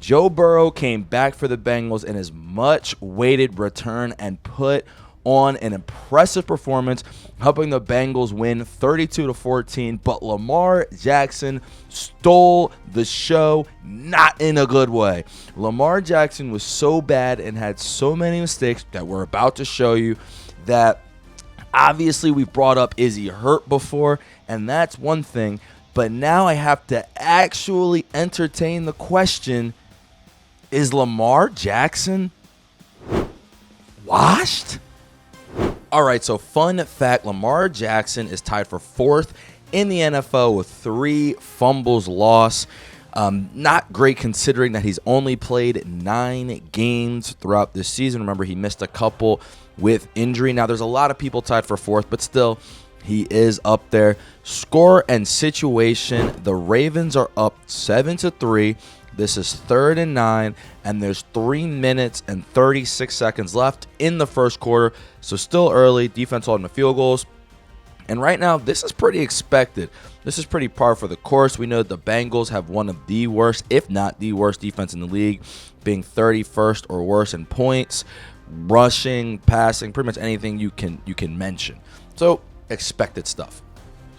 Joe Burrow came back for the Bengals in his much-awaited return and put on an impressive performance, helping the Bengals win 32-14. But Lamar Jackson stole the show, not in a good way. Lamar Jackson was so bad and had so many mistakes that we're about to show you that obviously we've brought up, is he hurt before? And that's one thing. But now I have to actually entertain the question, is Lamar Jackson washed? All right, so fun fact, Lamar Jackson is tied for 4th in the NFL with 3 fumbles lost. Not great considering that he's only played 9 games throughout this season. Remember, he missed a couple with injury. Now, there's a lot of people tied for 4th, but still, he is up there. Score and situation, the Ravens are up 7-3. This is 3rd and 9, and there's 3 minutes and 36 seconds left in the first quarter. So still early, defense holding the field goals. And right now, this is pretty expected. This is pretty par for the course. We know the Bengals have one of the worst, if not the worst defense in the league, being 31st or worse in points, rushing, passing, pretty much anything you can mention. So expected stuff.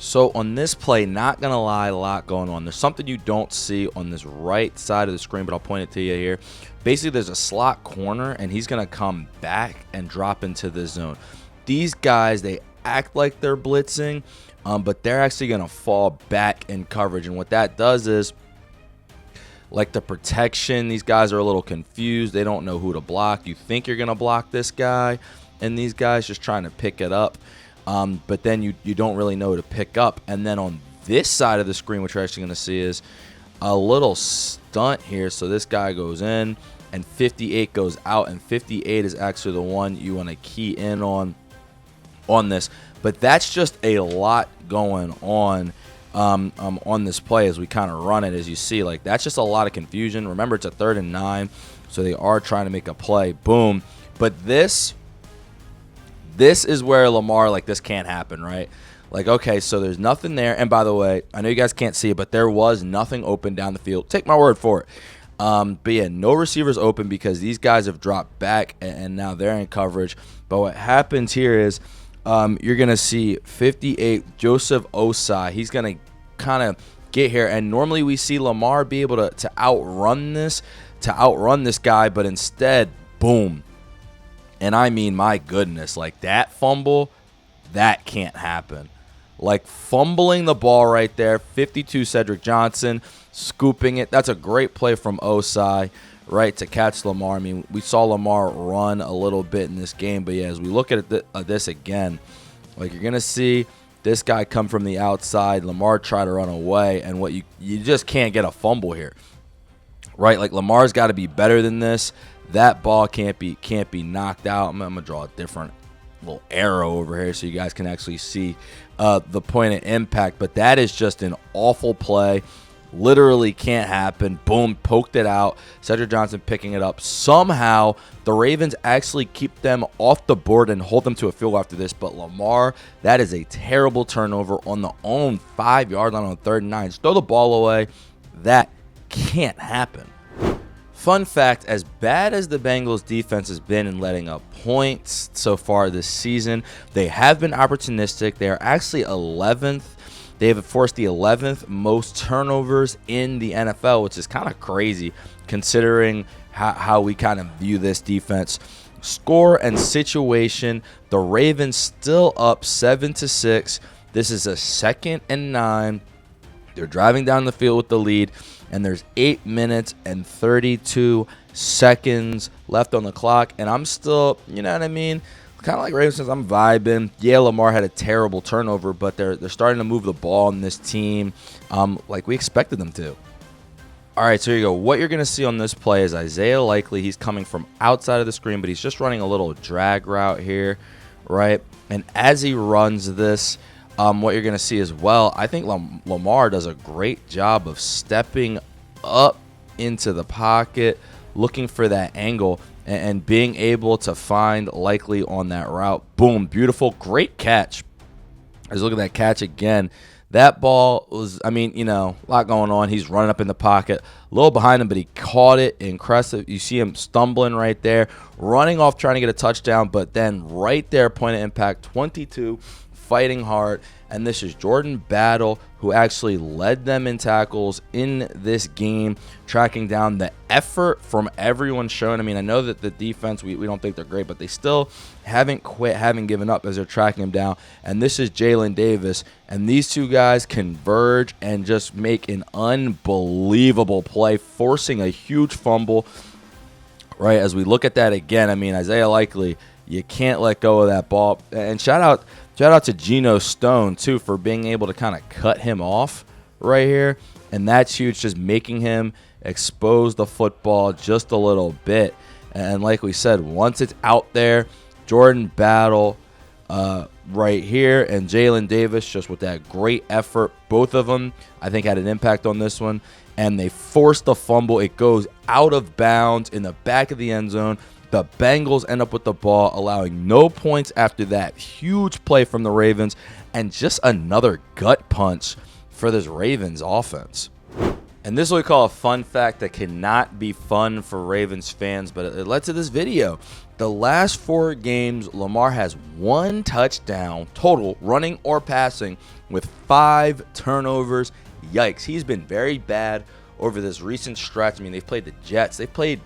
So on this play, not going to lie, a lot going on. There's something you don't see on this right side of the screen, but I'll point it to you here. Basically, there's a slot corner, and he's going to come back and drop into the zone. These guys, they act like they're blitzing, but they're actually going to fall back in coverage. And what that does is, like the protection, these guys are a little confused. They don't know who to block. You think you're going to block this guy, and these guys just trying to pick it up. But then you don't really know to pick up. And then on this side of the screen, what you're actually going to see is a little stunt here. So this guy goes in, and 58 goes out, and 58 is actually the one you want to key in on this. But that's just a lot going on this play as we kind of run it. As you see, like, that's just a lot of confusion. Remember, it's a 3rd and 9, so they are trying to make a play. Boom. But this is where Lamar, like, this can't happen, right? Like, okay, so there's nothing there. And by the way, I know you guys can't see it, but there was nothing open down the field. Take my word for it. But yeah, no receivers open because these guys have dropped back and now they're in coverage. But what happens here is you're going to see 58, Joseph Osai. He's going to kind of get here. And normally we see Lamar be able to outrun this guy, but instead, boom. And I mean, my goodness, like that fumble, that can't happen. Like fumbling the ball right there, 52 Cedric Johnson, scooping it. That's a great play from Osai, right, to catch Lamar. I mean, we saw Lamar run a little bit in this game, but yeah, as we look at this again, like you're going to see this guy come from the outside, Lamar try to run away, and what you just can't get a fumble here, right? Like Lamar's got to be better than this. That ball can't be knocked out. I'm gonna draw a different little arrow over here so you guys can actually see the point of impact. But that is just an awful play. Literally can't happen. Boom, poked it out. Cedric Johnson picking it up. Somehow the Ravens actually keep them off the board and hold them to a field goal after this. But Lamar, that is a terrible turnover on the own 5-yard line on 3rd and 9. Just throw the ball away. That can't happen. Fun fact, as bad as the Bengals defense has been in letting up points so far this season, they have been opportunistic. They are actually 11th. They have forced the 11th most turnovers in the NFL, which is kind of crazy considering how we kind of view this defense. Score and situation, the Ravens still up 7-6. This is a 2nd and 9. They're driving down the field with the lead, and there's 8 minutes and 32 seconds left on the clock, and I'm still, you know what I mean, kind of like Ravens says, I'm vibing. Yeah, Lamar had a terrible turnover, but they're starting to move the ball on this team like we expected them to. All right, so here you go. What you're going to see on this play is Isaiah Likely. He's coming from outside of the screen, but he's just running a little drag route here, right? And as he runs this, what you're going to see as well, I think Lamar does a great job of stepping up into the pocket, looking for that angle, and being able to find Likely on that route. Boom, beautiful, great catch. Let's look at that catch again. That ball was, I mean, a lot going on. He's running up in the pocket, a little behind him, but he caught it. Impressive. You see him stumbling right there, running off trying to get a touchdown, but then right there, point of impact, 22, fighting hard. And this is Jordan Battle, who actually led them in tackles in this game, tracking down the effort from everyone shown. I mean, I know that the defense, we don't think they're great, but they still haven't quit, haven't given up as they're tracking him down. And this is Jalen Davis. And these two guys converge and just make an unbelievable play, forcing a huge fumble. Right, as we look at that again, I mean, Isaiah Likely, you can't let go of that ball. And shout out to Geno Stone, too, for being able to kind of cut him off right here. And that's huge, just making him expose the football just a little bit. And like we said, once it's out there, Jordan Battle right here and Jalen Davis just with that great effort. Both of them, I think, had an impact on this one. And they forced the fumble. It goes out of bounds in the back of the end zone. The Bengals end up with the ball, allowing no points after that huge play from the Ravens, and just another gut punch for this Ravens offense. And this is what we call a fun fact that cannot be fun for Ravens fans, but it led to this video. The last 4 games, Lamar has 1 touchdown total, running or passing, with 5 turnovers. Yikes. He's been very bad over this recent stretch. I mean, they've played the Jets. They played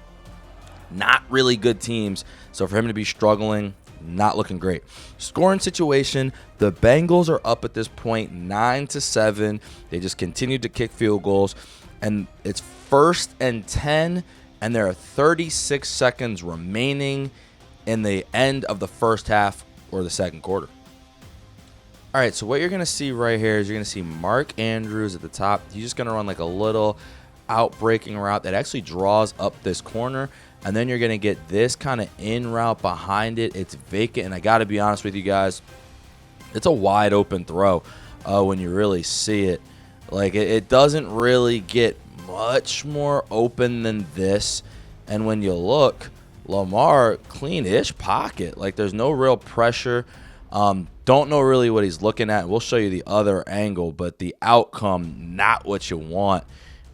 not really good teams. So for him to be struggling, not looking great. Scoring situation, the Bengals are up at this point 9-7. They just continue to kick field goals. And it's 1st and 10, and there are 36 seconds remaining in the end of the first half or the second quarter. All right, so what you're going to see right here is you're going to see Mark Andrews at the top. He's just going to run like a little out-breaking route that actually draws up this corner. And then you're going to get this kind of in route behind it. It's vacant. And I got to be honest with you guys, it's a wide open throw when you really see it. Like, it doesn't really get much more open than this. And when you look, Lamar, clean-ish pocket. Like, there's no real pressure. Don't know really what he's looking at. We'll show you the other angle. But the outcome, not what you want.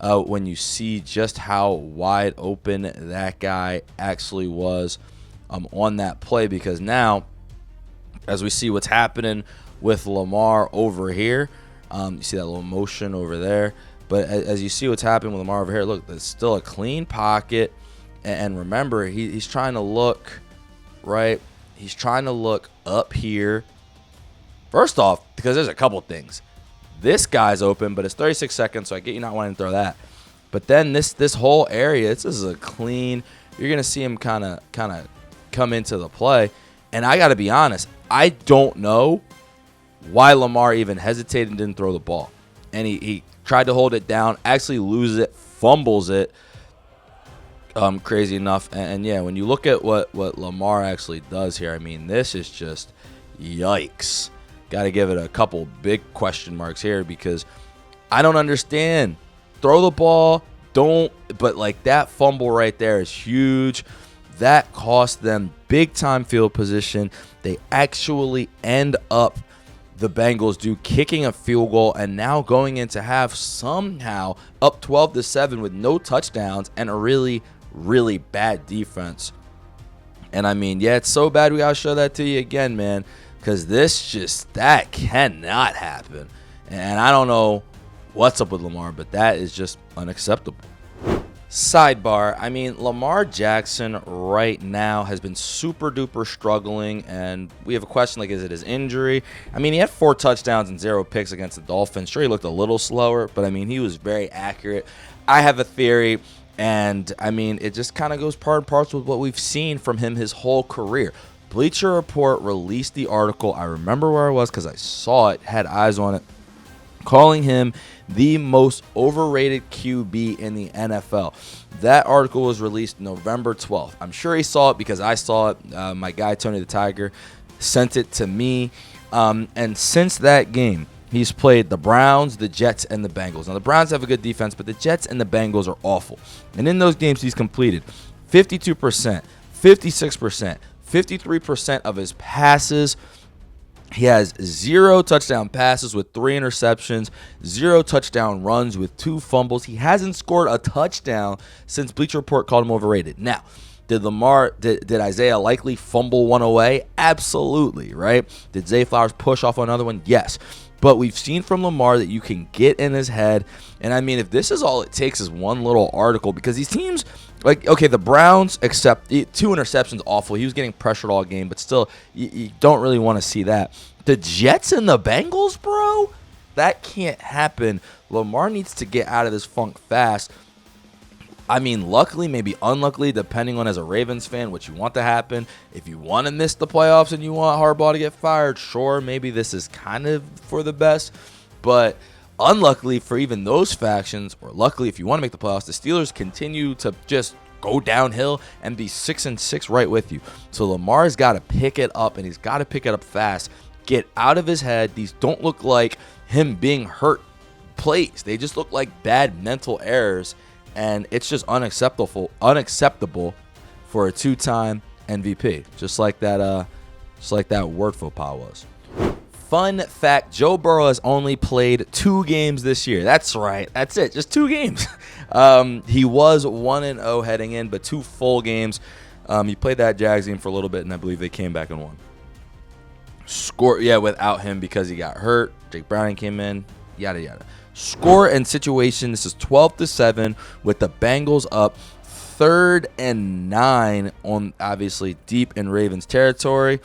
When you see just how wide open that guy actually was on that play. Because now, as we see what's happening with Lamar over here, you see that little motion over there. But as you see what's happening with Lamar over here, look, there's still a clean pocket. And remember, he's trying to look, right? He's trying to look up here. First off, because there's a couple things. This guy's open, but it's 36 seconds, so I get you not wanting to throw that. But then this whole area, this is a clean. You're gonna see him kind of come into the play, and I got to be honest, I don't know why Lamar even hesitated and didn't throw the ball. And he tried to hold it down, actually loses it, fumbles it. Crazy enough, and yeah, when you look at what Lamar actually does here, I mean, this is just yikes. Got to give it a couple big question marks here because I don't understand. Throw the ball, but like that fumble right there is huge. That cost them big time field position. They actually end up, the Bengals do, kicking a field goal and now going into half somehow up 12-7 with no touchdowns and a really, really bad defense. And I mean, yeah, it's so bad we got to show that to you again, man. Because that cannot happen. And I don't know what's up with Lamar, but that is just unacceptable. Sidebar, I mean, Lamar Jackson right now has been super duper struggling. And we have a question like, is it his injury? I mean, he had 4 touchdowns and 0 picks against the Dolphins. Sure, he looked a little slower, but I mean, he was very accurate. I have a theory. And I mean, it just kind of goes part and parcel with what we've seen from him his whole career. Bleacher Report released the article. I remember where I was because I saw it, had eyes on it, calling him the most overrated QB in the NFL. That article was released November 12th. I'm sure he saw it because I saw it. My guy, Tony the Tiger, sent it to me. And since that game, he's played the Browns, the Jets, and the Bengals. Now, the Browns have a good defense, but the Jets and the Bengals are awful. And in those games, he's completed 52%, 56%, 53% of his passes. He has 0 touchdown passes with 3 interceptions, 0 touchdown runs with 2 fumbles. He hasn't scored a touchdown since Bleacher Report called him overrated. Now, did Isaiah likely fumble one away? Absolutely, right? Did Zay Flowers push off another one? Yes. But we've seen from Lamar that you can get in his head. And I mean, if this is all it takes is one little article, because these teams, like, okay, the Browns, except 2 interceptions, awful. He was getting pressured all game, but still, you don't really want to see that. The Jets and the Bengals, bro, that can't happen. Lamar needs to get out of this funk fast. I mean, luckily, maybe unluckily, depending on as a Ravens fan what you want to happen. If you want to miss the playoffs and you want Harbaugh to get fired, sure, maybe this is kind of for the best. But unluckily for even those factions, or luckily if you want to make the playoffs, the Steelers continue to just go downhill and be 6-6 right with you. So Lamar's got to pick it up, and he's got to pick it up fast. Get out of his head. These don't look like him being hurt plays. They just look like bad mental errors. And it's just unacceptable for a 2-time MVP, just like that word faux pas was. Fun fact: Joe Burrow has only played 2 games this year. That's right, that's it, just 2 games. He was 1-0 heading in, but 2 full games. He played that Jags game for a little bit, and I believe they came back and won. Without him because he got hurt. Jake Browning came in. Yada yada. Score and situation, this is 12-7 with the Bengals up 3rd and 9 on obviously deep in Ravens territory.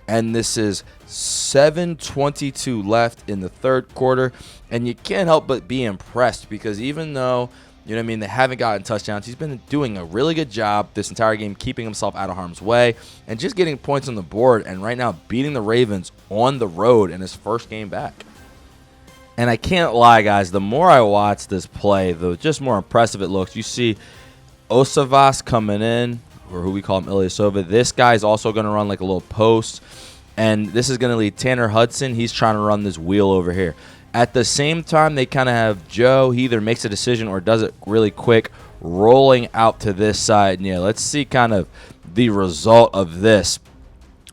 And this is 7:22 left in the 3rd quarter. And you can't help but be impressed because even though, you know what I mean, they haven't gotten touchdowns, he's been doing a really good job this entire game keeping himself out of harm's way and just getting points on the board. And right now beating the Ravens on the road in his first game back. And I can't lie, guys, the more I watch this play, the just more impressive it looks. You see Osavas coming in, or who we call him Ilyasova. This guy's also going to run like a little post. And this is going to lead Tanner Hudson. He's trying to run this wheel over here. At the same time, they kind of have Joe. He either makes a decision or does it really quick, rolling out to this side. And yeah, let's see kind of the result of this.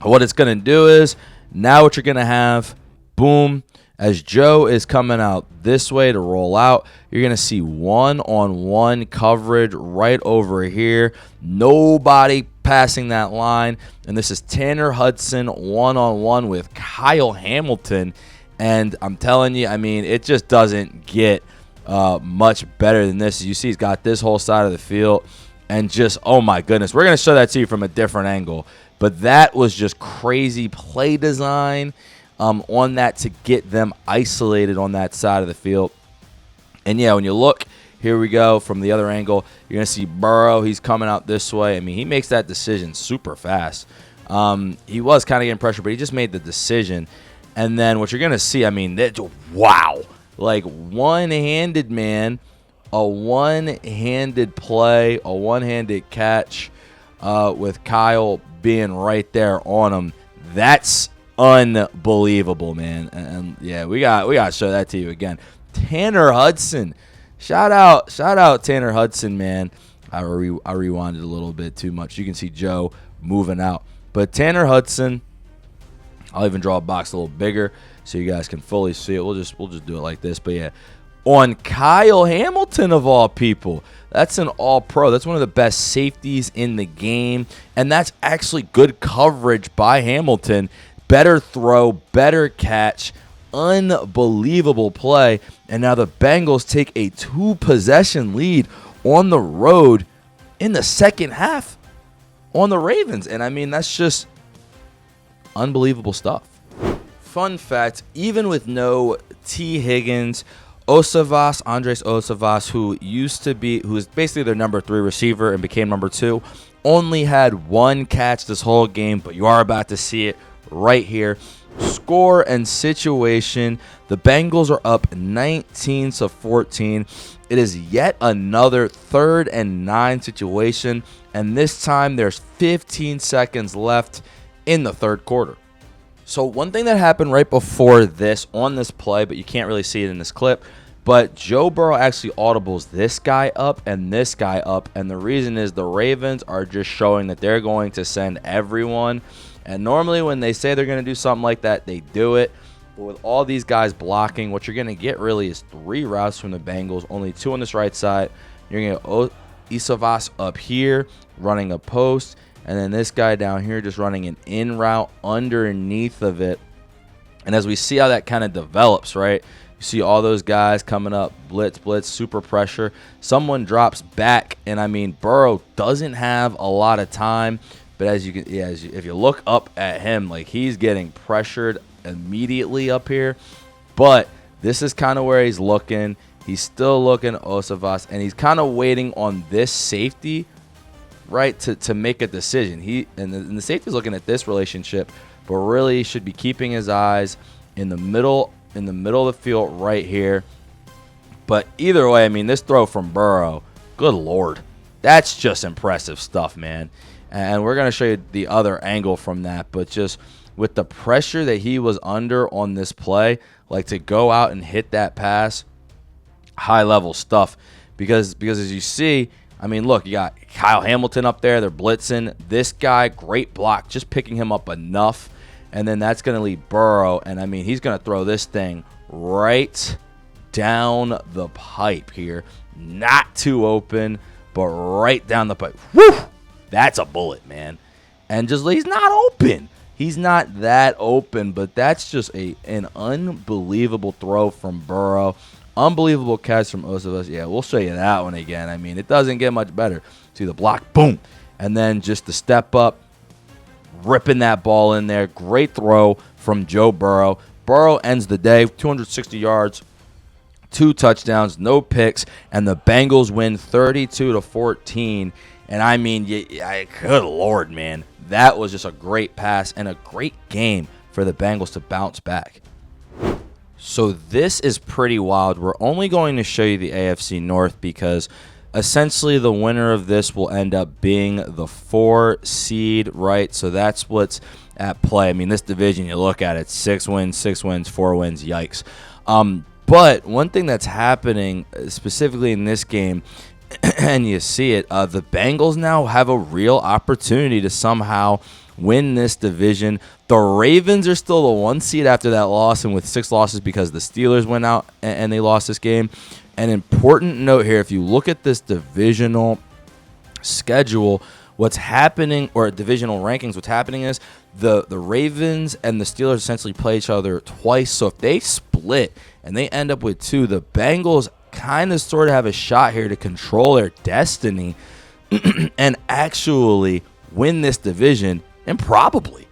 What it's going to do is, now what you're going to have, boom, as Joe is coming out this way to roll out, you're going to see one-on-one coverage right over here. Nobody passing that line. And this is Tanner Hudson one-on-one with Kyle Hamilton. And I'm telling you, I mean, it just doesn't get much better than this. As you see, he's got this whole side of the field. And just, oh my goodness, we're going to show that to you from a different angle. But that was just crazy play design. On that to get them isolated on that side of the field. And yeah, when you look, here we go from the other angle, you're going to see Burrow. He's coming out this way. I mean, he makes that decision super fast. He was kind of getting pressure, but he just made the decision. And then what you're going to see, I mean, wow. Like one-handed, man, a one-handed play, a one-handed catch with Kyle being right there on him. That's unbelievable, man. And yeah, we got to show that to you again. Tanner Hudson, shout out Tanner Hudson, man. I rewinded a little bit too much. You can see Joe moving out, but Tanner Hudson, I'll even draw a box a little bigger so you guys can fully see it. We'll just do it like this. But yeah, on Kyle Hamilton of all people, that's an all-pro. That's one of the best safeties in the game, and that's actually good coverage by Hamilton. Better throw, better catch, unbelievable play. And now the Bengals take a 2-possession lead on the road in the second half on the Ravens. And I mean, that's just unbelievable stuff. Fun fact, even with no T. Higgins, Andres Osavas, who is basically their number 3 receiver and became number 2, only had 1 catch this whole game, but you are about to see it right here. Score and situation. The Bengals are up 19-14. It is yet another 3rd and 9 situation, and this time there's 15 seconds left in the 3rd quarter. So one thing that happened right before this on this play, but you can't really see it in this clip, but Joe Burrow actually audibles this guy up and this guy up, and the reason is the Ravens are just showing that they're going to send everyone And normally when they say they're going to do something like that, they do it. But with all these guys blocking, what you're going to get really is 3 routes from the Bengals, only 2 on this right side. You're going to get Isavas up here running a post, and then this guy down here just running an in route underneath of it. And as we see how that kind of develops, right, you see all those guys coming up, blitz, super pressure. Someone drops back, and I mean, Burrow doesn't have a lot of time, but as you can, if you look up at him, like he's getting pressured immediately up here. But this is kind of where he's looking. He's still looking at Osavas, and he's kind of waiting on this safety, right, to make a decision. And the safety's looking at this relationship, but really should be keeping his eyes in the middle of the field right here. But either way, I mean, this throw from Burrow, good Lord, that's just impressive stuff, man. And we're going to show you the other angle from that, but just with the pressure that he was under on this play, like to go out and hit that pass, high-level stuff. Because as you see, I mean, look, you got Kyle Hamilton up there. They're blitzing. This guy, great block, just picking him up enough. And then that's going to leave Burrow. And, I mean, he's going to throw this thing right down the pipe here. Not too open, but right down the pipe. Woo! That's a bullet, man. And just he's not open. He's not that open, but that's just an unbelievable throw from Burrow. Unbelievable catch from Osavas. Yeah, we'll show you that one again. I mean, it doesn't get much better. See the block, boom. And then just the step up, ripping that ball in there. Great throw from Joe Burrow. Burrow ends the day, 260 yards, 2 touchdowns, no picks, and the Bengals win 32-14. And I mean, good Lord, man. That was just a great pass and a great game for the Bengals to bounce back. So this is pretty wild. We're only going to show you the AFC North because essentially the winner of this will end up being the 4 seed, right? So that's what's at play. I mean, this division, you look at it, 6 wins, 4 wins, yikes. But one thing that's happening specifically in this game, and you see it, the Bengals now have a real opportunity to somehow win this division. The Ravens are still the 1 seed after that loss, and with 6 losses because the Steelers went out and they lost this game. An important note here, if you look at this divisional schedule, what's happening, or divisional rankings, what's happening is the Ravens and the Steelers essentially play each other twice. So if they split and they end up with 2, the Bengals kind of sort of have a shot here to control their destiny and actually win this division, and probably.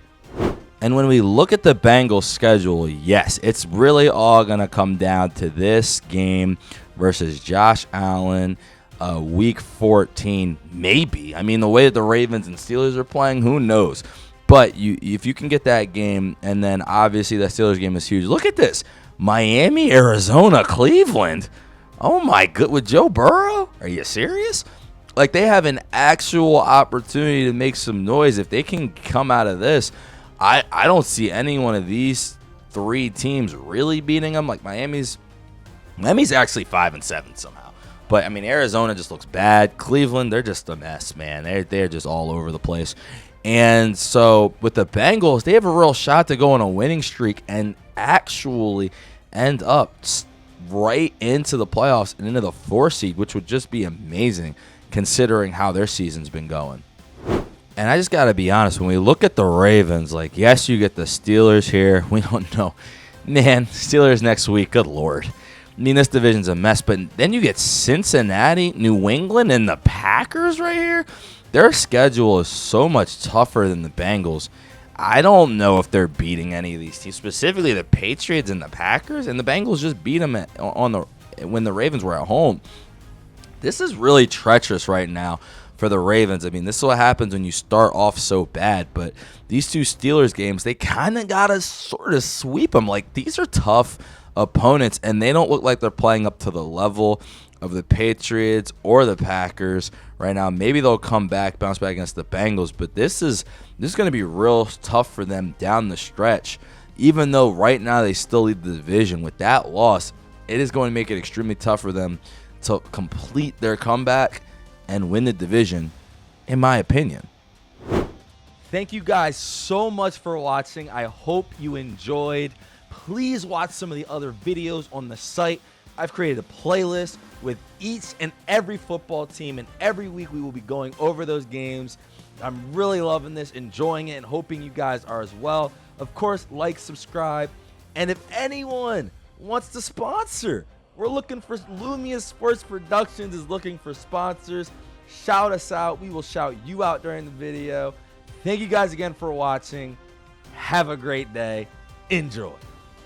And when we look at the Bengals schedule, yes, it's really all going to come down to this game versus Josh Allen, week 14, maybe. I mean, the way that the Ravens and Steelers are playing, who knows? But if you can get that game, and then obviously that Steelers game is huge. Look at this. Miami, Arizona, Cleveland. Oh, my God. With Joe Burrow? Are you serious? Like, they have an actual opportunity to make some noise. If they can come out of this, I don't see any one of these 3 teams really beating them. Like, Miami's actually 5-7 somehow. But, I mean, Arizona just looks bad. Cleveland, they're just a mess, man. They're just all over the place. And so with the Bengals, they have a real shot to go on a winning streak and actually end up right into the playoffs and into the 4 seed, which would just be amazing considering how their season's been going. And I just got to be honest, when we look at the Ravens, like, yes, you get the Steelers here. We don't know. Man, Steelers next week, good Lord. I mean, this division's a mess. But then you get Cincinnati, New England, and the Packers right here. Their schedule is so much tougher than the Bengals. I don't know if they're beating any of these teams, specifically the Patriots and the Packers. And the Bengals just beat them when the Ravens were at home. This is really treacherous right now for the Ravens. I mean, this is what happens when you start off so bad. But these 2 Steelers games, they kind of got to sort of sweep them. Like, these are tough opponents, and they don't look like they're playing up to the level of the Patriots or the Packers right now. Maybe they'll come back, bounce back against the Bengals, but this is going to be real tough for them down the stretch. Even though right now they still lead the division, with that loss, it is going to make it extremely tough for them to complete their comeback and win the division, in my opinion. Thank you guys so much for watching. I hope you enjoyed. Please watch some of the other videos on the site. I've created a playlist with each and every football team, and every week we will be going over those games. I'm really loving this, enjoying it, and hoping you guys are as well. Of course, like, subscribe, and if anyone wants to sponsor, we're looking for Lumia Sports Productions is looking for sponsors. Shout us out. We will shout you out during the video. Thank you guys again for watching. Have a great day. Enjoy.